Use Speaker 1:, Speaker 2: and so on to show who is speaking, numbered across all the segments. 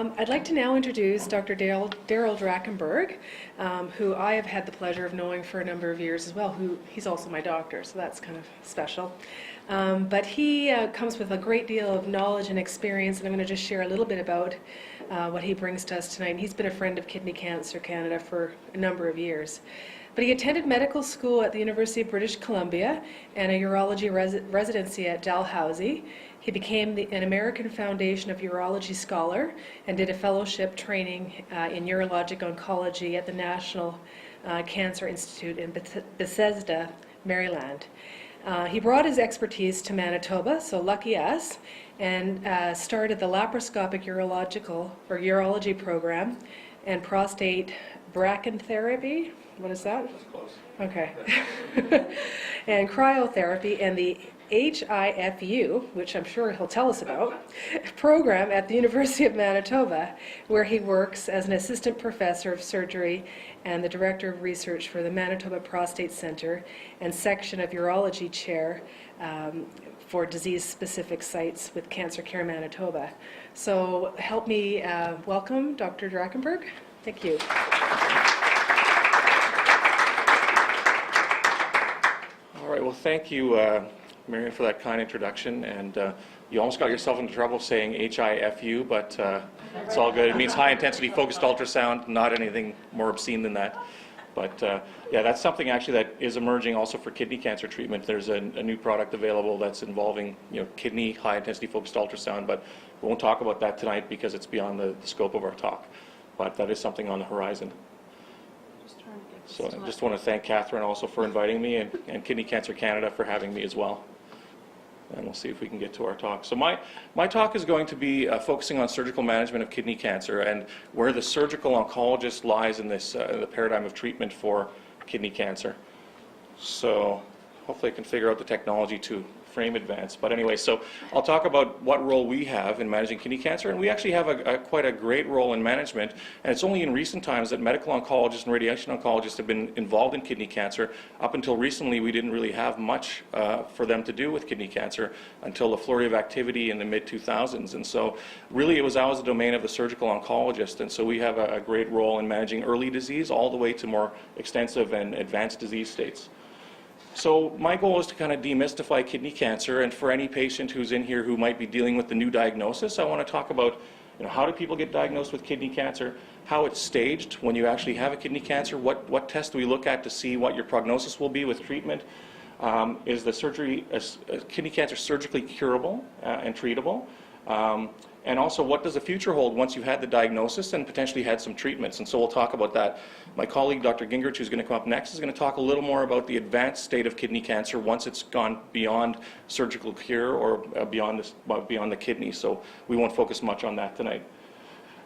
Speaker 1: I'd like to now introduce Dr. Darrel Drachenberg, who I have had the pleasure of knowing for a number of years as well. He's also my doctor, so that's kind of special. But he comes with a great deal of knowledge and experience, and I'm going to just share a little bit about what he brings to us tonight. And he's been a friend of Kidney Cancer Canada for a number of years. But he attended medical school at the University of British Columbia and a urology residency at Dalhousie. He became an American Foundation of Urology Scholar and did a fellowship training in urologic oncology at the National Cancer Institute in Bethesda, Maryland. He brought his expertise to Manitoba, so lucky us, and started the laparoscopic urology program and prostate brachytherapy. What is that?
Speaker 2: That's close.
Speaker 1: Okay. And cryotherapy and the HIFU, which I'm sure he'll tell us about, program at the University of Manitoba, where he works as an assistant professor of surgery and the director of research for the Manitoba Prostate Center and section of urology chair for disease-specific sites with Cancer Care Manitoba. So help me welcome Dr. Drachenberg. Thank you.
Speaker 2: All right, well, thank you, Marion, for that kind introduction. And you almost got yourself into trouble saying HIFU, but it's all good. It means high-intensity focused ultrasound, not anything more obscene than that. But yeah, that's something actually that is emerging also for kidney cancer treatment. There's a new product available that's involving kidney high-intensity focused ultrasound, but we won't talk about that tonight because it's beyond the scope of our talk. But that is something on the horizon. So I just want to thank Catherine also for inviting me and Kidney Cancer Canada for having me as well. And we'll see if we can get to our talk. So my talk is going to be focusing on surgical management of kidney cancer and where the surgical oncologist lies in this the paradigm of treatment for kidney cancer. So hopefully I can figure out the technology to frame advance. But anyway, so I'll talk about what role we have in managing kidney cancer, and we actually have quite a great role in management, and it's only in recent times that medical oncologists and radiation oncologists have been involved in kidney cancer. Up until recently, we didn't really have much for them to do with kidney cancer until the flurry of activity in the mid-2000s, and so really it was always the domain of the surgical oncologist, and so we have a great role in managing early disease all the way to more extensive and advanced disease states. So my goal is to kind of demystify kidney cancer, and for any patient who's in here who might be dealing with the new diagnosis, I want to talk about how do people get diagnosed with kidney cancer, how it's staged when you actually have a kidney cancer, what tests do we look at to see what your prognosis will be with treatment, is the kidney cancer surgically curable and treatable, and also what does the future hold once you've had the diagnosis and potentially had some treatments, and so we'll talk about that. My colleague Dr. Gingrich, who's going to come up next, is going to talk a little more about the advanced state of kidney cancer once it's gone beyond surgical cure or beyond the kidney, so we won't focus much on that tonight.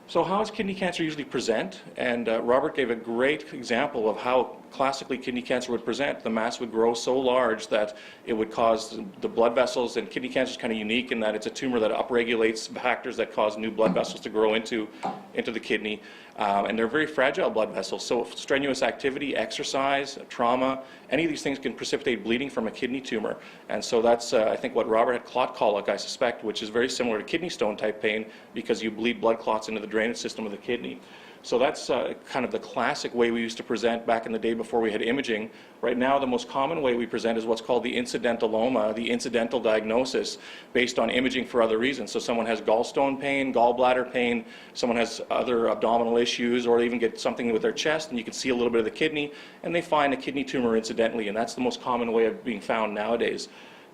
Speaker 2: So how does kidney cancer usually present? And Robert gave a great example of how classically kidney cancer would present. The mass would grow so large that it would cause the blood vessels, and kidney cancer is kind of unique in that it's a tumor that upregulates factors that cause new blood vessels to grow into the kidney. And they're very fragile blood vessels, so strenuous activity, exercise, trauma, any of these things can precipitate bleeding from a kidney tumor. And so that's, I think, what Robert had, clot colic, I suspect, which is very similar to kidney stone type pain because you bleed blood clots into the drainage system of the kidney. So that's kind of the classic way we used to present back in the day before we had imaging. Right now, the most common way we present is what's called the incidentaloma, the incidental diagnosis based on imaging for other reasons. So someone has gallstone pain, gallbladder pain, someone has other abdominal issues, or they even get something with their chest and you can see a little bit of the kidney, and they find a kidney tumor incidentally, and that's the most common way of being found nowadays.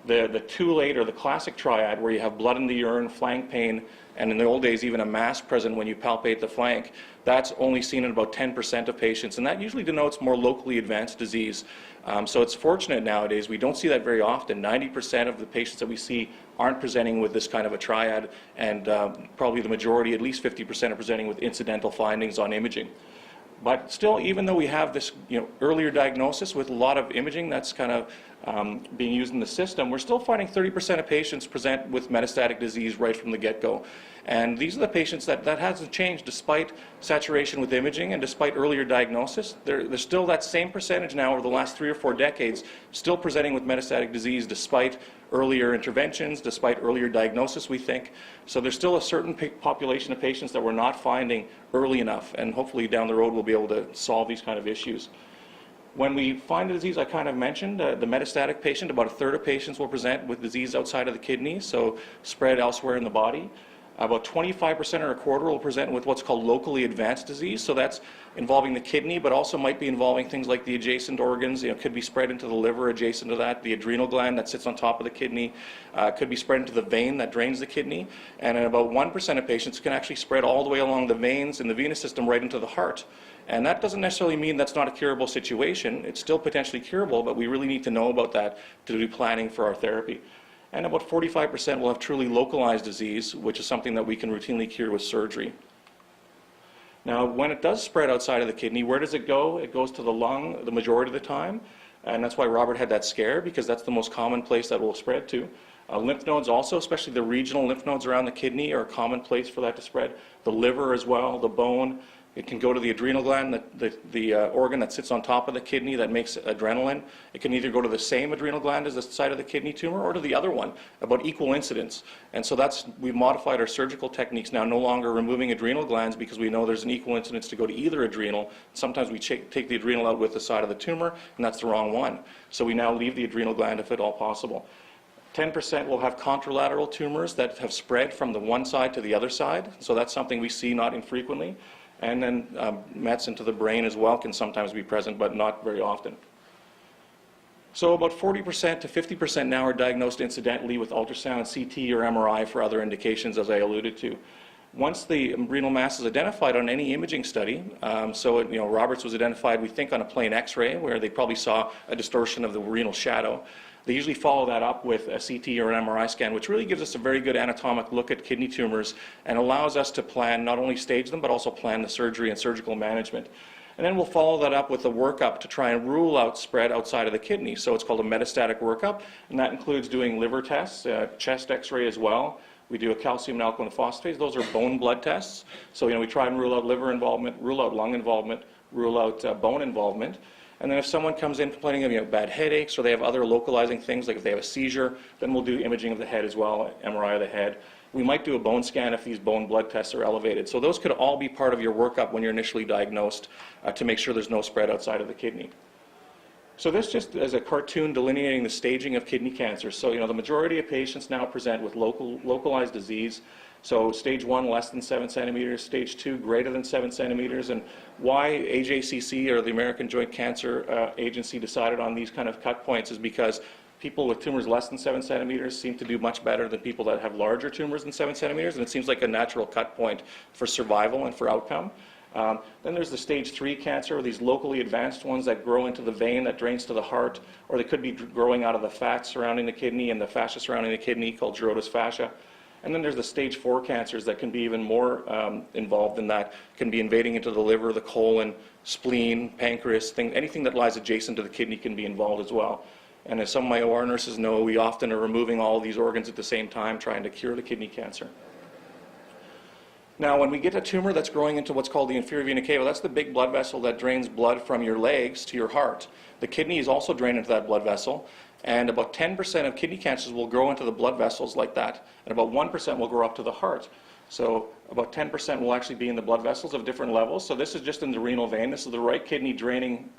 Speaker 2: The too late or the classic triad where you have blood in the urine, flank pain, and in the old days even a mass present when you palpate the flank, that's only seen in about 10% of patients, and that usually denotes more locally advanced disease. So it's fortunate nowadays, we don't see that very often. 90% of the patients that we see aren't presenting with this kind of a triad, and probably the majority, at least 50%, are presenting with incidental findings on imaging. But still, even though we have this earlier diagnosis with a lot of imaging that's kind of being used in the system, we're still finding 30% of patients present with metastatic disease right from the get-go. And these are the patients that hasn't changed despite saturation with imaging and despite earlier diagnosis. There's still that same percentage now over the last 3 or 4 decades still presenting with metastatic disease despite earlier interventions, despite earlier diagnosis, we think. So there's still a certain population of patients that we're not finding early enough, and hopefully down the road we'll be able to solve these kind of issues. When we find a disease, I kind of mentioned, the metastatic patient, about a third of patients will present with disease outside of the kidney, so spread elsewhere in the body. About 25% or a quarter will present with what's called locally advanced disease, so that's involving the kidney, but also might be involving things like the adjacent organs. It could be spread into the liver adjacent to that, the adrenal gland that sits on top of the kidney, could be spread into the vein that drains the kidney, and in about 1% of patients it can actually spread all the way along the veins in the venous system right into the heart. And that doesn't necessarily mean that's not a curable situation. It's still potentially curable, but we really need to know about that to do planning for our therapy. And about 45% will have truly localized disease, which is something that we can routinely cure with surgery. Now, when it does spread outside of the kidney, where does it go? It goes to the lung the majority of the time, and that's why Robert had that scare, because that's the most common place that will spread to. Lymph nodes also, especially the regional lymph nodes around the kidney, are a common place for that to spread. The liver as well, the bone. It can go to the adrenal gland, the organ that sits on top of the kidney that makes adrenaline. It can either go to the same adrenal gland as the site of the kidney tumor or to the other one, about equal incidence. And so we've modified our surgical techniques now, no longer removing adrenal glands because we know there's an equal incidence to go to either adrenal. Sometimes we take the adrenal out with the side of the tumor, and that's the wrong one. So we now leave the adrenal gland if at all possible. 10% will have contralateral tumors that have spread from the one side to the other side. So that's something we see not infrequently. And then mets into the brain as well can sometimes be present, but not very often. So about 40% to 50% now are diagnosed incidentally with ultrasound, CT, or MRI for other indications, as I alluded to. Once the renal mass is identified on any imaging study, Robert's was identified, we think, on a plain X-ray, where they probably saw a distortion of the renal shadow. They usually follow that up with a CT or an MRI scan, which really gives us a very good anatomic look at kidney tumors and allows us to plan, not only stage them, but also plan the surgery and surgical management. And then we'll follow that up with a workup to try and rule out spread outside of the kidney. So it's called a metastatic workup, and that includes doing liver tests, chest X-ray as well. We do a calcium and alkaline phosphatase. Those are bone blood tests. So we try and rule out liver involvement, rule out lung involvement, rule out bone involvement. And then if someone comes in complaining of bad headaches, or they have other localizing things, like if they have a seizure, then we'll do imaging of the head as well, MRI of the head. We might do a bone scan if these bone blood tests are elevated. So those could all be part of your workup when you're initially diagnosed to make sure there's no spread outside of the kidney. So this just is a cartoon delineating the staging of kidney cancer. So the majority of patients now present with localized disease. So stage 1, less than 7 centimeters, stage 2, greater than 7 centimeters. And why AJCC, or the American Joint Cancer Agency, decided on these kind of cut points is because people with tumors less than 7 centimeters seem to do much better than people that have larger tumors than 7 centimeters, and it seems like a natural cut point for survival and for outcome. Then there's the stage 3 cancer, or these locally advanced ones that grow into the vein that drains to the heart, or they could be growing out of the fat surrounding the kidney and the fascia surrounding the kidney, called Girota's fascia. And then there's the stage 4 cancers that can be even more involved in that, can be invading into the liver, the colon, spleen, pancreas, anything that lies adjacent to the kidney can be involved as well. And as some of my OR nurses know, we often are removing all of these organs at the same time, trying to cure the kidney cancer. Now, when we get a tumor that's growing into what's called the inferior vena cava, that's the big blood vessel that drains blood from your legs to your heart. The kidney is also drained into that blood vessel, and about 10% of kidney cancers will grow into the blood vessels like that, and about 1% will grow up to the heart. So about 10% will actually be in the blood vessels of different levels. So this is just in the renal vein. This is the right kidney draining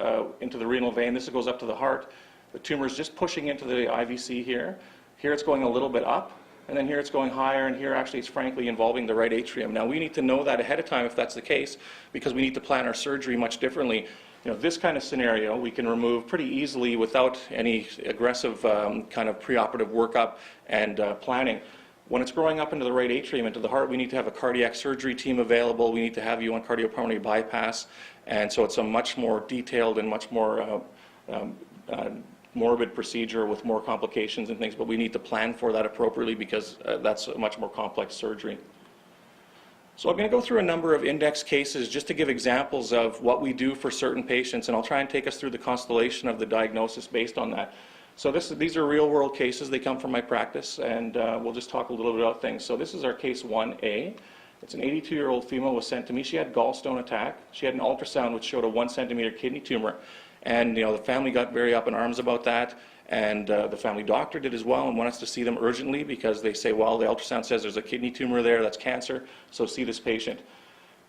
Speaker 2: into the renal vein. This goes up to the heart. The tumor is just pushing into the IVC here. Here it's going a little bit up, and then here it's going higher, and here actually it's frankly involving the right atrium. Now we need to know that ahead of time if that's the case, because we need to plan our surgery much differently. This kind of scenario we can remove pretty easily without any aggressive kind of preoperative workup and planning. When it's growing up into the right atrium, into the heart, we need to have a cardiac surgery team available. We need to have you on cardiopulmonary bypass, and so it's a much more detailed and much more morbid procedure with more complications and things, but we need to plan for that appropriately because that's a much more complex surgery. So I'm going to go through a number of index cases just to give examples of what we do for certain patients, and I'll try and take us through the constellation of the diagnosis based on that. So these are real-world cases. They come from my practice, and we'll just talk a little bit about things. So this is our case 1A. It's an 82-year-old female was sent to me. She had gallstone attack. She had an ultrasound which showed a 1 centimeter kidney tumor. And the family got very up in arms about that, and the family doctor did as well and want us to see them urgently because they say, well, the ultrasound says there's a kidney tumor there, that's cancer, so see this patient.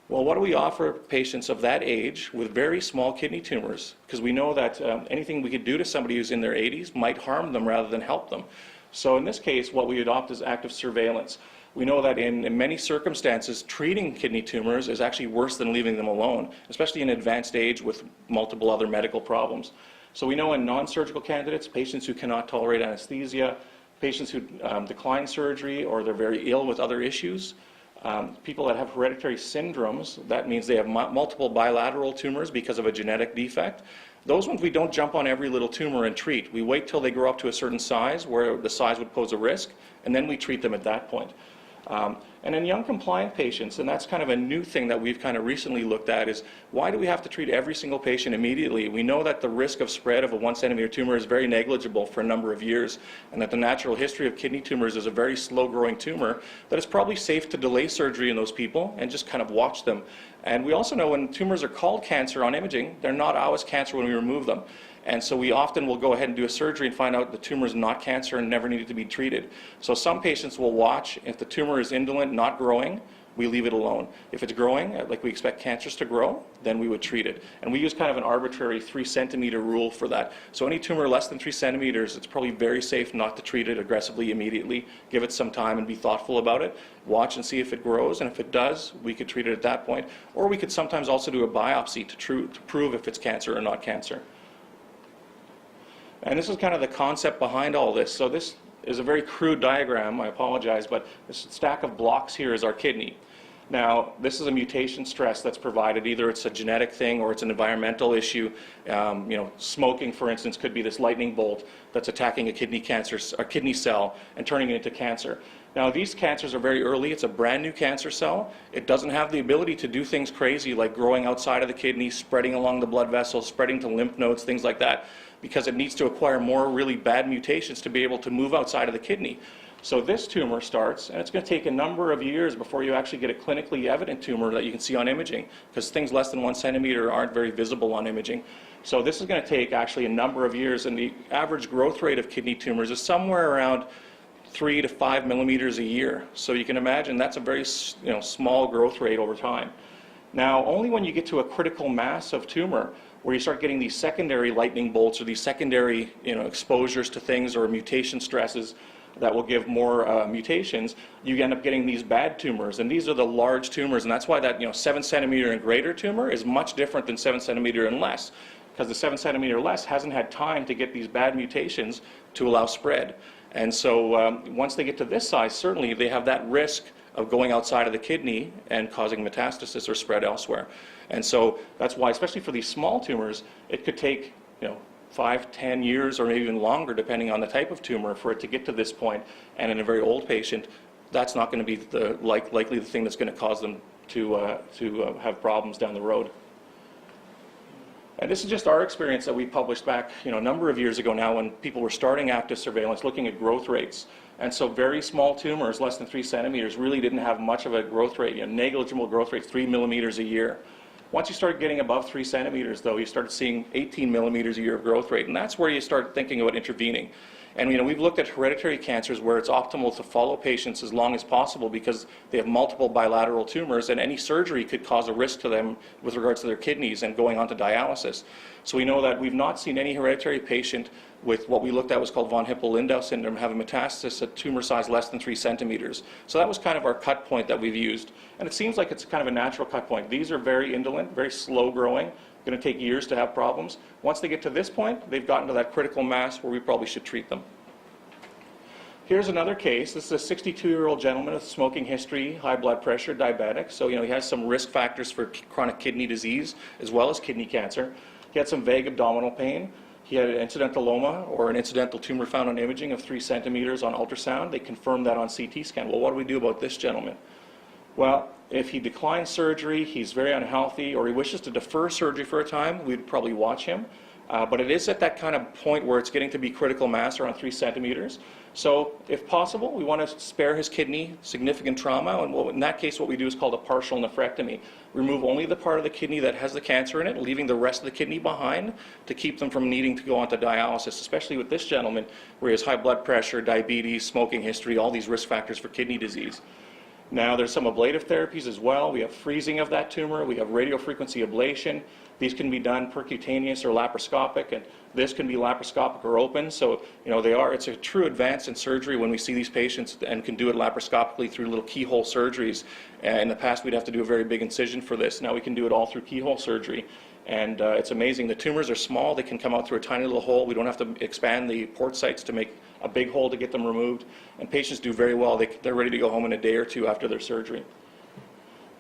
Speaker 2: Well, what do we offer patients of that age with very small kidney tumors? Because we know that anything we could do to somebody who's in their 80s might harm them rather than help them. So in this case, what we adopt is active surveillance. We know that in many circumstances, treating kidney tumors is actually worse than leaving them alone, especially in advanced age with multiple other medical problems. So we know in non-surgical candidates, patients who cannot tolerate anesthesia, patients who decline surgery or they're very ill with other issues, people that have hereditary syndromes, that means they have multiple bilateral tumors because of a genetic defect. Those ones we don't jump on every little tumor and treat. We wait till they grow up to a certain size where the size would pose a risk, and then we treat them at that point. And in young compliant patients, and that's kind of a new thing that we've kind of recently looked at, is why do we have to treat every single patient immediately? We know that the risk of spread of a 1 centimeter tumor is very negligible for a number of years, and that the natural history of kidney tumors is a very slow growing tumor, that it's probably safe to delay surgery in those people and just kind of watch them. And we also know when tumors are called cancer on imaging, they're not always cancer when we remove them. And so we often will go ahead and do a surgery and find out the tumor is not cancer and never needed to be treated. So some patients will watch. If the tumor is indolent, not growing, we leave it alone. If it's growing, like we expect cancers to grow, then we would treat it. And we use kind of an arbitrary 3 centimeter rule for that. So any tumor less than 3 centimeters, it's probably very safe not to treat it aggressively immediately. Give it some time and be thoughtful about it. Watch and see if it grows, and if it does, we could treat it at that point. Or we could sometimes also do a biopsy to prove if it's cancer or not cancer. And this is kind of the concept behind all this. So this is a very crude diagram, I apologize, but this stack of blocks here is our kidney. Now, this is a mutation stress that's provided. Either it's a genetic thing or it's an environmental issue. Smoking, for instance, could be this lightning bolt that's attacking a kidney cell and turning it into cancer. Now, these cancers are very early. It's a brand new cancer cell. It doesn't have the ability to do things crazy like growing outside of the kidney, spreading along the blood vessels, spreading to lymph nodes, things like that, because it needs to acquire more really bad mutations to be able to move outside of the kidney. So this tumor starts, and it's going to take a number of years before you actually get a clinically evident tumor that you can see on imaging, because things less than 1 centimeter aren't very visible on imaging. So this is going to take actually a number of years, and the average growth rate of kidney tumors is somewhere around 3 to 5 millimeters a year. So you can imagine that's a very small growth rate over time. Now, only when you get to a critical mass of tumor, where you start getting these secondary lightning bolts or these secondary exposures to things or mutation stresses that will give more mutations, you end up getting these bad tumors. And these are the large tumors, and that's why that 7 centimeter and greater tumor is much different than 7 centimeter and less, because the 7 centimeter or less hasn't had time to get these bad mutations to allow spread. And so once they get to this size, certainly they have that risk of going outside of the kidney and causing metastasis or spread elsewhere. And so that's why, especially for these small tumors, it could take 5, 10 years or maybe even longer, depending on the type of tumor, for it to get to this point. And in a very old patient, that's not going to be likely the thing that's going to cause them to have problems down the road. And this is just our experience that we published back a number of years ago now, when people were starting active surveillance, looking at growth rates. And so very small tumors, less than 3 centimeters, really didn't have much of a growth rate, negligible growth rate, 3 millimeters a year. Once you start getting above 3 centimeters, though, you start seeing 18 millimeters a year of growth rate, and that's where you start thinking about intervening. And we've looked at hereditary cancers where it's optimal to follow patients as long as possible because they have multiple bilateral tumors, and any surgery could cause a risk to them with regards to their kidneys and going on to dialysis. So we know that we've not seen any hereditary patient with what we looked at was called von Hippel-Lindau syndrome have a metastasis at tumor size less than 3 centimeters. So that was kind of our cut point that we've used. And it seems like it's kind of a natural cut point. These are very indolent, very slow growing, going to take years to have problems. Once they get to this point, they've gotten to that critical mass where we probably should treat them. Here's another case. This is a 62-year-old gentleman with smoking history, high blood pressure, diabetic. So he has some risk factors for chronic kidney disease as well as kidney cancer. He had some vague abdominal pain. He had an incidentalloma, or an incidental tumor found on imaging of 3 centimeters on ultrasound. They confirmed that on CT scan. Well, what do we do about this gentleman? Well, if he declines surgery, he's very unhealthy, or he wishes to defer surgery for a time, we'd probably watch him. But it is at that kind of point where it's getting to be critical mass around 3 centimeters. So if possible, we want to spare his kidney significant trauma, and in that case what we do is called a partial nephrectomy. Remove only the part of the kidney that has the cancer in it, leaving the rest of the kidney behind to keep them from needing to go onto dialysis, especially with this gentleman where he has high blood pressure, diabetes, smoking history, all these risk factors for kidney disease. Now there's some ablative therapies as well. We have freezing of that tumor, we have radiofrequency ablation. These can be done percutaneous or laparoscopic, and this can be laparoscopic or open. So, it's a true advance in surgery when we see these patients and can do it laparoscopically through little keyhole surgeries. In the past, we'd have to do a very big incision for this. Now we can do it all through keyhole surgery. And it's amazing. The tumors are small. They can come out through a tiny little hole. We don't have to expand the port sites to make a big hole to get them removed. And patients do very well. They're ready to go home in a day or two after their surgery.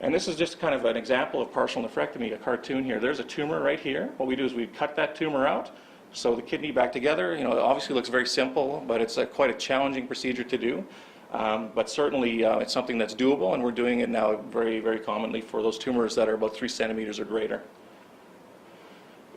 Speaker 2: And this is just kind of an example of partial nephrectomy, a cartoon here. There's a tumor right here. What we do is we cut that tumor out, sew the kidney back together. It obviously looks very simple, but it's quite a challenging procedure to do. But certainly it's something that's doable, and we're doing it now very, very commonly for those tumors that are about 3 centimeters or greater.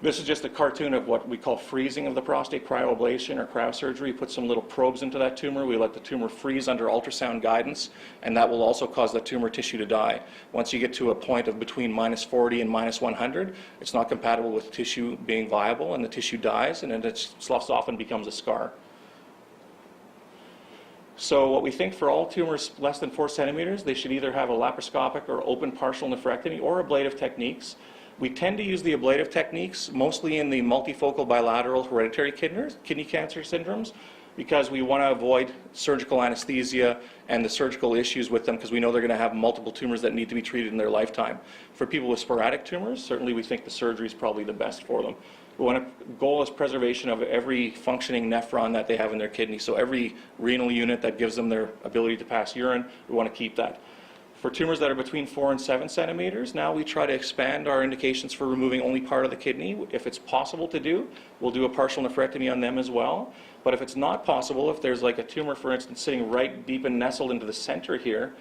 Speaker 2: This is just a cartoon of what we call freezing of the prostate, cryoablation or cryosurgery. We put some little probes into that tumor. We let the tumor freeze under ultrasound guidance, and that will also cause the tumor tissue to die. Once you get to a point of between -40 and -100, it's not compatible with tissue being viable, and the tissue dies, and then it sloughs off and becomes a scar. So what we think for all tumors less than 4 centimeters, they should either have a laparoscopic or open partial nephrectomy or ablative techniques. We tend to use the ablative techniques mostly in the multifocal bilateral hereditary kidney cancer syndromes, because we want to avoid surgical anesthesia and the surgical issues with them, because we know they're going to have multiple tumors that need to be treated in their lifetime. For people with sporadic tumors, certainly we think the surgery is probably the best for them. Goal is preservation of every functioning nephron that they have in their kidney. So every renal unit that gives them their ability to pass urine, we want to keep that. For tumors that are between 4 and 7 centimeters, now we try to expand our indications for removing only part of the kidney. If it's possible to do, we'll do a partial nephrectomy on them as well. But if it's not possible, if there's like a tumor, for instance, sitting right deep and nestled into the center here,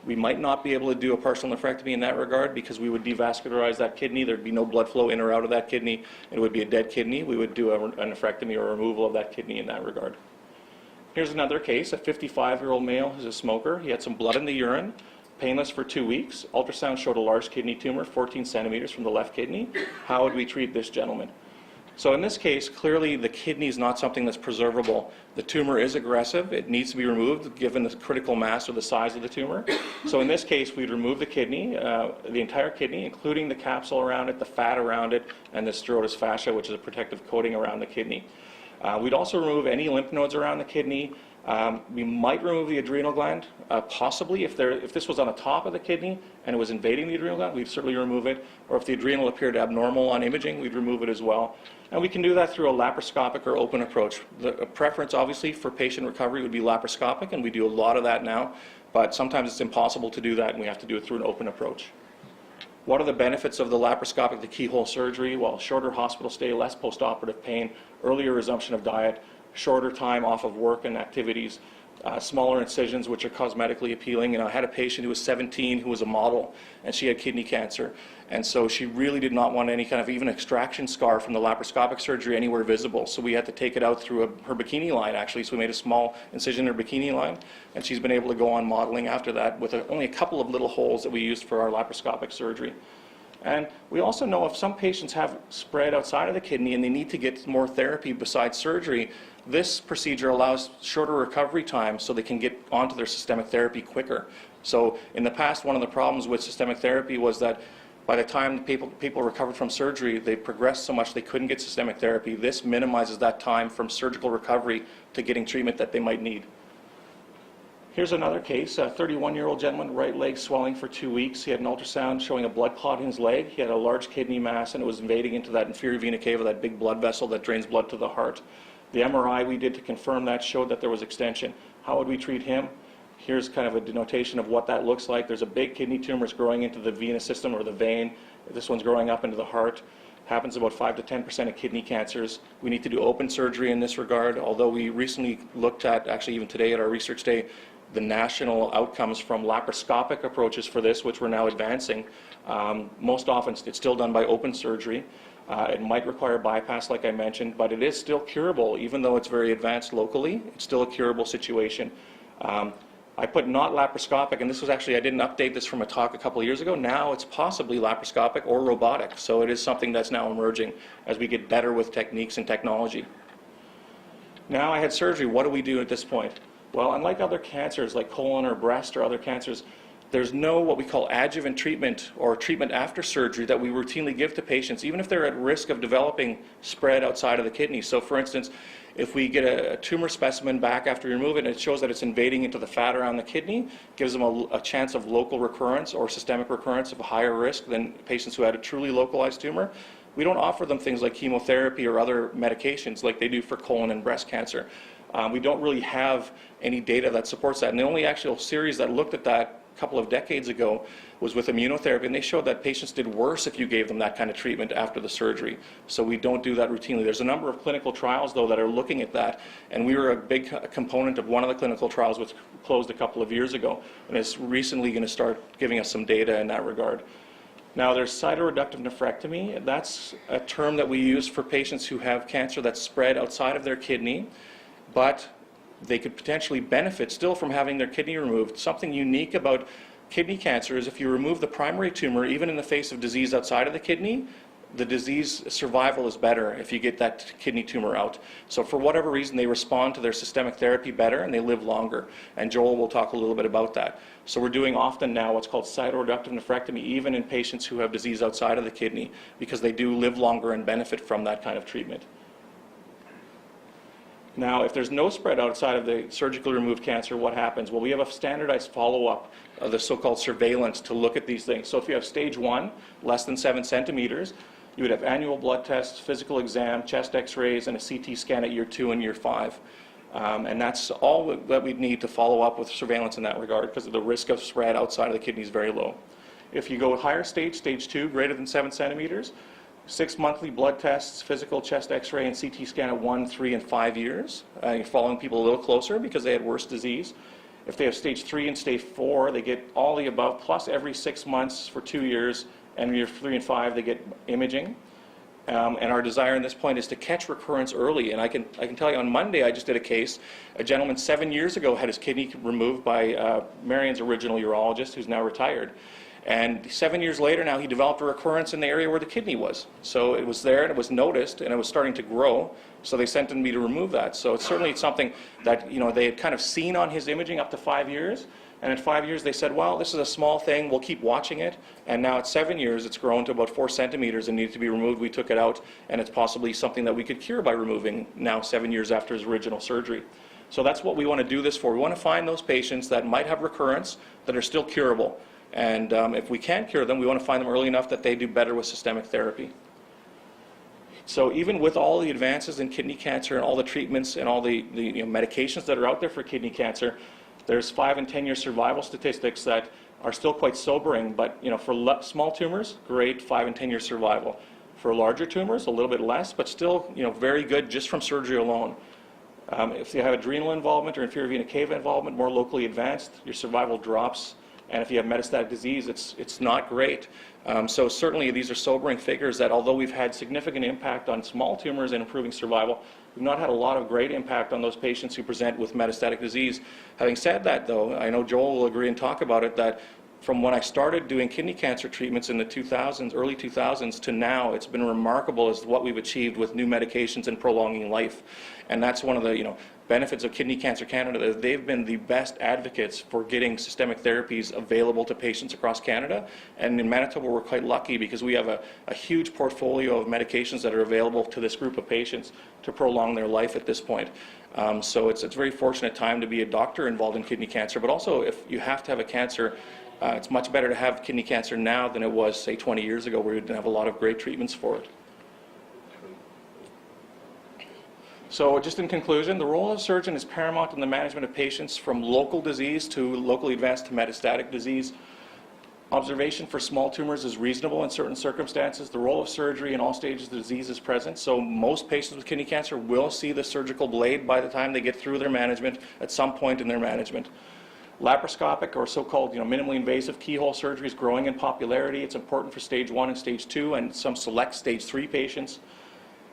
Speaker 2: we might not be able to do a partial nephrectomy in that regard, because we would devascularize that kidney. There'd be no blood flow in or out of that kidney. It would be a dead kidney. We would do a nephrectomy or a removal of that kidney in that regard. Here's another case, a 55-year-old male who's a smoker. He had some blood in the urine. Painless for 2 weeks. Ultrasound showed a large kidney tumor, 14 centimeters from the left kidney. How would we treat this gentleman? So in this case, clearly the kidney is not something that's preservable. The tumor is aggressive. It needs to be removed given the critical mass or the size of the tumor. So in this case, we'd remove the kidney, the entire kidney, including the capsule around it, the fat around it, and the sclerotus fascia, which is a protective coating around the kidney. We'd also remove any lymph nodes around the kidney. We might remove the adrenal gland, possibly if this was on the top of the kidney and it was invading the adrenal gland, we'd certainly remove it. Or if the adrenal appeared abnormal on imaging, we'd remove it as well. And we can do that through a laparoscopic or open approach. The preference, obviously, for patient recovery would be laparoscopic, and we do a lot of that now. But sometimes it's impossible to do that, and we have to do it through an open approach. What are the benefits of the laparoscopic, the keyhole surgery? Well, shorter hospital stay, less postoperative pain, earlier resumption of diet, shorter time off of work and activities, smaller incisions which are cosmetically appealing. I had a patient who was 17 who was a model, and she had kidney cancer. And so she really did not want any kind of even extraction scar from the laparoscopic surgery anywhere visible. So we had to take it out through her bikini line, actually. So we made a small incision in her bikini line, and she's been able to go on modeling after that with only a couple of little holes that we used for our laparoscopic surgery. And we also know if some patients have spread outside of the kidney and they need to get more therapy besides surgery, this procedure allows shorter recovery time so they can get onto their systemic therapy quicker. So in the past, one of the problems with systemic therapy was that by the time people recovered from surgery, they progressed so much they couldn't get systemic therapy. This minimizes that time from surgical recovery to getting treatment that they might need. Here's another case, a 31-year-old gentleman, right leg swelling for 2 weeks. He had an ultrasound showing a blood clot in his leg. He had a large kidney mass, and it was invading into that inferior vena cava, that big blood vessel that drains blood to the heart. The MRI we did to confirm that showed that there was extension. How would we treat him? Here's kind of a denotation of what that looks like. There's a big kidney tumor growing into the venous system or the vein. This one's growing up into the heart. Happens about 5 to 10% of kidney cancers. We need to do open surgery in this regard, although we recently looked at, actually even today at our research day, the national outcomes from laparoscopic approaches for this, which we're now advancing. Most often it's still done by open surgery. It might require bypass, like I mentioned, but it is still curable, even though it's very advanced locally. It's still a curable situation. I put not laparoscopic, and this was actually, I didn't update this from a talk a couple of years ago. Now it's possibly laparoscopic or robotic, so it is something that's now emerging as we get better with techniques and technology. Now I had surgery. What do we do at this point? Well, unlike other cancers like colon or breast or other cancers, there's no what we call adjuvant treatment or treatment after surgery that we routinely give to patients, even if they're at risk of developing spread outside of the kidney. So for instance, if we get a tumor specimen back after we remove it and it shows that it's invading into the fat around the kidney, gives them a chance of local recurrence or systemic recurrence of a higher risk than patients who had a truly localized tumor, we don't offer them things like chemotherapy or other medications like they do for colon and breast cancer. We don't really have any data that supports that. And the only actual series that looked at that a couple of decades ago was with immunotherapy, and they showed that patients did worse if you gave them that kind of treatment after the surgery. So we don't do that routinely. There's a number of clinical trials, though, that are looking at that, and we were a big component of one of the clinical trials which closed a couple of years ago, and is recently going to start giving us some data in that regard. Now, there's cytoreductive nephrectomy. That's a term that we use for patients who have cancer that's spread outside of their kidney, but they could potentially benefit still from having their kidney removed. Something unique about kidney cancer is if you remove the primary tumor, even in the face of disease outside of the kidney, the disease survival is better if you get that kidney tumor out. So for whatever reason, they respond to their systemic therapy better and they live longer. And Joel will talk a little bit about that. So we're doing often now what's called cytoreductive nephrectomy, even in patients who have disease outside of the kidney, because they do live longer and benefit from that kind of treatment. Now, if there's no spread outside of the surgically removed cancer, what happens? Well, we have a standardized follow-up, the so-called surveillance, to look at these things. So if you have stage 1, less than 7 centimeters, you would have annual blood tests, physical exam, chest x-rays, and a CT scan at year 2 and year 5. And that's all that we'd need to follow up with surveillance in that regard, because the risk of spread outside of the kidney is very low. If you go higher stage 2, greater than 7 centimeters, 6 monthly blood tests, physical chest x-ray, and CT scan at 1, 3, and 5 years. You're following people a little closer because they had worse disease. If they have stage 3 and stage 4, they get all the above, plus every 6 months for 2 years, and year 3 and 5, they get imaging. And our desire in this point is to catch recurrence early. And I can tell you, on Monday I just did a case. A gentleman 7 years ago had his kidney removed by Marion's original urologist, who's now retired. And 7 years later now he developed a recurrence in the area where the kidney was. So it was there and it was noticed and it was starting to grow. So they sent me to remove that. So it's certainly something that, you know, they had kind of seen on his imaging up to 5 years. And at 5 years they said, well, this is a small thing, we'll keep watching it. And now at 7 years it's grown to about 4 centimeters and needed to be removed. We took it out, and it's possibly something that we could cure by removing now 7 years after his original surgery. So that's what we want to do this for. We want to find those patients that might have recurrence that are still curable. And if we can't cure them, we want to find them early enough that they do better with systemic therapy. So even with all the advances in kidney cancer and all the treatments and all the medications that are out there for kidney cancer, there's 5 and 10 year survival statistics that are still quite sobering. But for small tumors, great 5 and 10 year survival. For larger tumors, a little bit less, but still very good just from surgery alone. If you have adrenal involvement or inferior vena cava involvement, more locally advanced, your survival drops. And if you have metastatic disease, it's not great. So certainly these are sobering figures that although we've had significant impact on small tumors and improving survival, we've not had a lot of great impact on those patients who present with metastatic disease. Having said that, though, I know Joel will agree and talk about it, that from when I started doing kidney cancer treatments in the 2000s, early 2000s, to now, it's been remarkable as what we've achieved with new medications and prolonging life. And that's one of the benefits of Kidney Cancer Canada. They've been the best advocates for getting systemic therapies available to patients across Canada. And in Manitoba, we're quite lucky because we have a huge portfolio of medications that are available to this group of patients to prolong their life at this point. So it's a very fortunate time to be a doctor involved in kidney cancer. But also, if you have to have a cancer, it's much better to have kidney cancer now than it was, say, 20 years ago, where we didn't have a lot of great treatments for it. So just in conclusion, the role of surgeon is paramount in the management of patients from local disease to locally advanced to metastatic disease. Observation for small tumors is reasonable in certain circumstances. The role of surgery in all stages of the disease is present. So most patients with kidney cancer will see the surgical blade by the time they get through their management at some point in their management. Laparoscopic or so-called minimally invasive keyhole surgery is growing in popularity. It's important for stage 1 and stage 2 and some select stage 3 patients.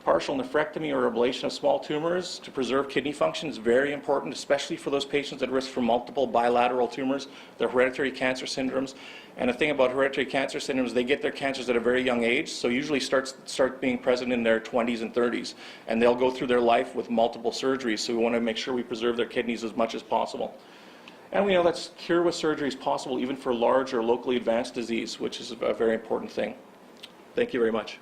Speaker 2: Partial nephrectomy or ablation of small tumors to preserve kidney function is very important, especially for those patients at risk for multiple bilateral tumors, their hereditary cancer syndromes. And the thing about hereditary cancer syndromes, they get their cancers at a very young age, so usually start being present in their 20s and 30s. And they'll go through their life with multiple surgeries, so we want to make sure we preserve their kidneys as much as possible. And we know that cure with surgery is possible even for large or locally advanced disease, which is a very important thing. Thank you very much.